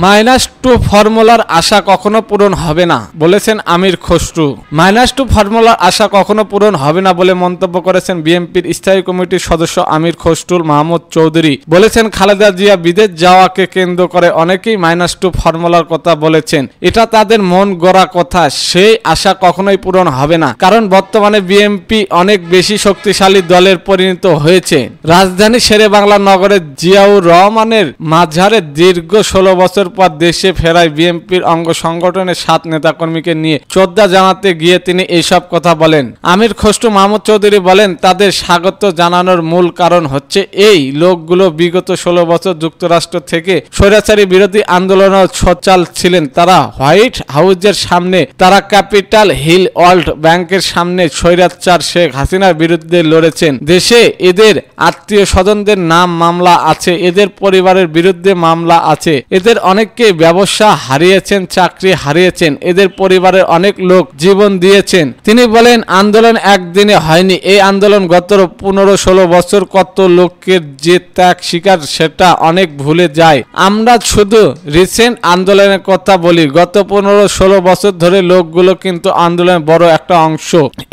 -2 ফর্মুলার আশা কখনো পূরণ হবে না বলেছেন আমির খসরু। -2 ফর্মুলার আশা কখনো পূরণ হবে না বলে মন্তব্য করেছেন বিএনপির স্থায়ী কমিটির সদস্য আমির খসরুল মাহমুদ চৌধুরী। বলেছেন খালেদা জিয়া বিদেশ যাওয়াকে কেন্দ্র করে অনেকেই -2 ফর্মুলার কথা বলেছেন, এটা তাদের মন গড়া কথা, সেই আশা কখনোই পূরণ হবে না। কারণ বর্তমানে বিএনপি অনেক বেশি শক্তিশালী দলের পরিণত হয়েছে। রাজধানী শেরেবাংলা নগরের জিয়াউর রহমানের মাঝারে দীর্ঘ 16 বছর পর দেশে ফেরায় বিএনপির অঙ্গ সংগঠনের 7 নেতাকর্মীকে নিয়ে শ্রদ্ধা জানাতে গিয়ে তিনি এইসব কথা বলেন। আমির খসরু মাহমুদ চৌধুরী বলেন, তাদের স্বাগত জানানোর মূল কারণ হচ্ছে এই লোকগুলো বিগত 16 বছর যুক্তরাষ্ট্র থেকে স্বৈরাচারী বিরোধী আন্দোলনে সোচ্চার ছিলেন। তারা হোয়াইট হাউসের সামনে, তারা ক্যাপিটাল হিল ওয়ার্ল্ড ব্যাংকের সামনে স্বৈরাচার শেখ হাসিনার বিরুদ্ধে লড়েছেন। দেশে এদের আত্মীয় স্বজনদের নাম মামলা আছে, এদের পরিবারের বিরুদ্ধে মামলা আছে, এদের অনেককে ব্যবসা হারিয়েছেন, চাকরি হারিয়েছেন, এদের পরিবারের অনেক লোক জীবন দিয়েছেন। তিনি বলেন, আন্দোলন একদিনে হয়নি, এই আন্দোলন গত 15-16 বছর কত লোকের যে ত্যাগ শিকার সেটা অনেক ভুলে যায়। আমরা শুধু রিসেন্ট আন্দোলনের কথা বলি, গত 15-16 বছর ধরে লোকগুলো কিন্তু আন্দোলনের বড় একটা অংশ,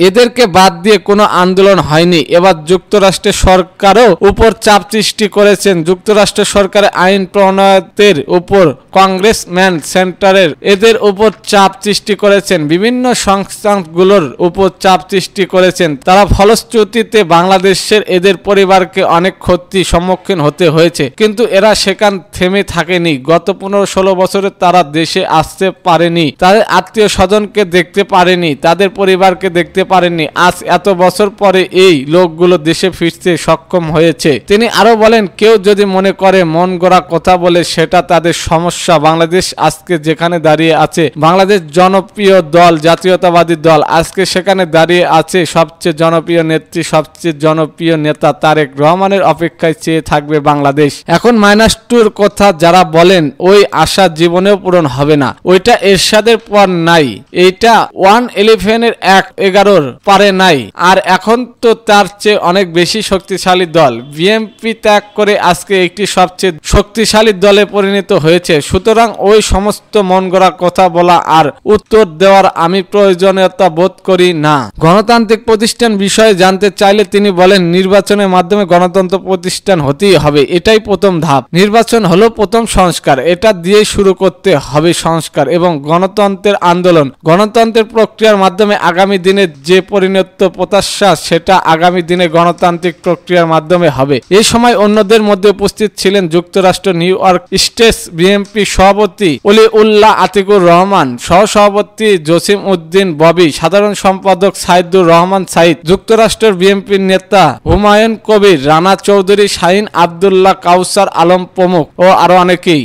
এদেরকে বাদ দিয়ে কোনো আন্দোলন হয়নি। এবার যুক্তরাষ্ট্রের সরকারও উপর চাপ সৃষ্টি করেছেন। যুক্তরাষ্ট্র সরকারের আইন প্রণয়নের উপর কংগ্রেসম্যান সেন্টারের এদের উপর চাপ সৃষ্টি করেছেন, বিভিন্ন সংস্থাগুলোর উপর চাপ সৃষ্টি করেছেন। তারা ফলশ্রুতিতে বাংলাদেশের এদের পরিবারকে অনেক ক্ষতির সম্মুখীন হতে হয়েছে, কিন্তু এরা সেখান থেমে থাকেনি। গত 15-16 বছরে তারা দেশে আসতে পারেনি, তাদের আত্মীয় স্বজনকে দেখতে পারেনি, তাদের পরিবারকে দেখতে পারেনি। আজ এত বছর পরে এই লোকগুলো দেশে ফিরতে সক্ষম হয়েছে। তিনি আরো বলেন, কেউ যদি মনে করে মন গড়া কথা বলে সেটা তাদের সমস্যা। বাংলাদেশ আজকে যেখানে দাঁড়িয়ে আছে, বাংলাদেশ জনপ্রিয় দল, জাতীয়তাবাদী দল, আজকে সেখানে দাঁড়িয়ে আছে সবচেয়ে জনপ্রিয় নেত্রী, সবচেয়ে জনপ্রিয় নেতা তারেক রহমানের অপেক্ষায় চেয়ে থাকবে বাংলাদেশ। এখন -2 কথা যারা বলেন, ওই আশা জীবনেও পূরণ হবে না, ওইটা এরশাদের পর নাই, এইটা 111 এর 111 পারে নাই, আর এখন তো তার চেয়ে অনেক বেশি শক্তিশালী দল বিএনপি ত্যাগ করে আজকে একটি সবচেয়ে শক্তিশালী দলে পরিণত হয়েছে। সুতরাং ওই সমস্ত মন গড়া কথা বলা আর উত্তর দেওয়ার আমি প্রয়োজনীয়তা বোধ করি না। গণতান্ত্রিক প্রতিষ্ঠান বিষয়ে জানতে চাইলে তিনি বলেন, নির্বাচনের মাধ্যমে গণতন্ত্র প্রতিষ্ঠান হতেই হবে, এটাই প্রথম ধাপ। নির্বাচন হলো প্রথম সংস্কার, এটা দিয়ে শুরু করতে হবে সংস্কার এবং গণতন্ত্রের আন্দোলন। গণতন্ত্রের প্রক্রিয়ার মাধ্যমে আগামী দিনে যে পরিণত প্রত্যাশা সেটা আগামী দিনে গণতান্ত্রিক প্রক্রিয়ার মাধ্যমে হবে। এই সময় অন্যদের মধ্যে উপস্থিত ছিলেন যুক্তরাষ্ট্র নিউ ইয়র্ক স্টেট বিএনপি সভাপতি অলিউল্লাহ আতিকুর রহমান, সহসভাপতি জসিম উদ্দিন ববি, সাধারণ সম্পাদক সাইদুর রহমান সাইদ, যুক্তরাষ্ট্রের বিএনপির নেতা হুমায়ুন কবির, রানা চৌধুরী, শাহিন আব্দুল্লাহ, কাউসার আলম প্রমুখ ও আরো অনেকেই।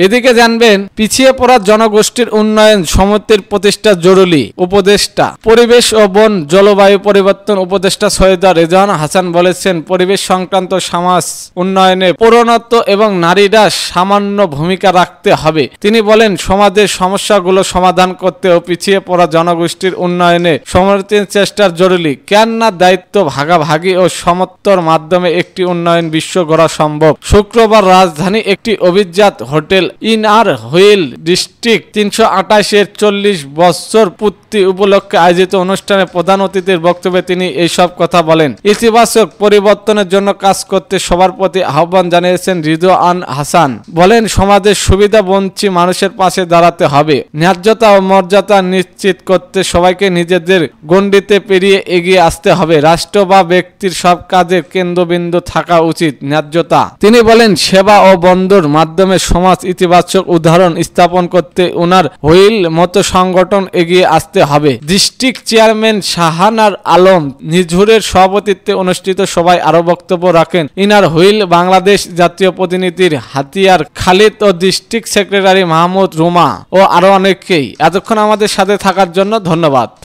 এদিকে জানবেন, পিছিয়ে পড়া জনগোষ্ঠীর উন্নয়ন সমিতির প্রতিষ্ঠা জরুরি। উপদেষ্টা পরিবেশ ও বন জলবায়ু পরিবর্তন উপদেষ্টা সৈয়দ রেজওয়ান হাসান বলেছেন, পরিবেশ সংক্রান্ত সমাজ উন্নয়নে পৌরত্ব এবং নারীরা সামান্য ভূমিকা রাখতে হবে। তিনি বলেন, সমাজের সমস্যাগুলো সমাধান করতে ও পিছিয়ে পড়া জনগোষ্ঠীর উন্নয়নে সমিতির চেষ্টা জরুরি। কেননা দায়িত্ব ভাগাভাগি ও সমত্বর মাধ্যমে একটি উন্নয়ন বিশ্ব গড়া সম্ভব। শুক্রবার রাজধানী একটি অভিজাত হোটেল ইনার হুইল ডিস্ট্রিক্ট 328 এর 40 বছর পূর্তি উপলক্ষে আয়োজিত অনুষ্ঠানে প্রধান অতিথির বক্তব্যে তিনি এইসব কথা বলেন। ইতিবাচক পরিবর্তনের জন্য কাজ করতে সবার প্রতি আহ্বান জানিয়েছেন রিজওয়ান হাসান। বলেন, সমাজের সুবিধা বঞ্চিত মানুষের পাশে দাঁড়াতে হবে, ন্যায্যতা ও মর্যাদা নিশ্চিত করতে সবাইকে নিজেদের গণ্ডিতে পেরিয়ে এগিয়ে আসতে হবে। রাষ্ট্র বা ব্যক্তির সব কাজের কেন্দ্রবিন্দু থাকা উচিত ন্যায্যতা। তিনি বলেন, সেবা ও বন্ধুর মাধ্যমে সমাজ ইতিবাচক উদাহরণ স্থাপন করতে উনার হুইল মতো সংগঠন এগিয়ে আসতে হবে। ডিস্ট্রিক্ট চেয়ারম্যান শাহানার আলম নিঝুরের সভাপতিত্বে অনুষ্ঠিত সভায় আরো বক্তব্য রাখেন ইনার হুইল বাংলাদেশ জাতীয় প্রতিনিধির হাতিয়ার খালিদ ও ডিস্ট্রিক্ট সেক্রেটারি মাহমুদ রুমা ও আরো অনেকেই। এতক্ষণ আমাদের সাথে থাকার জন্য ধন্যবাদ।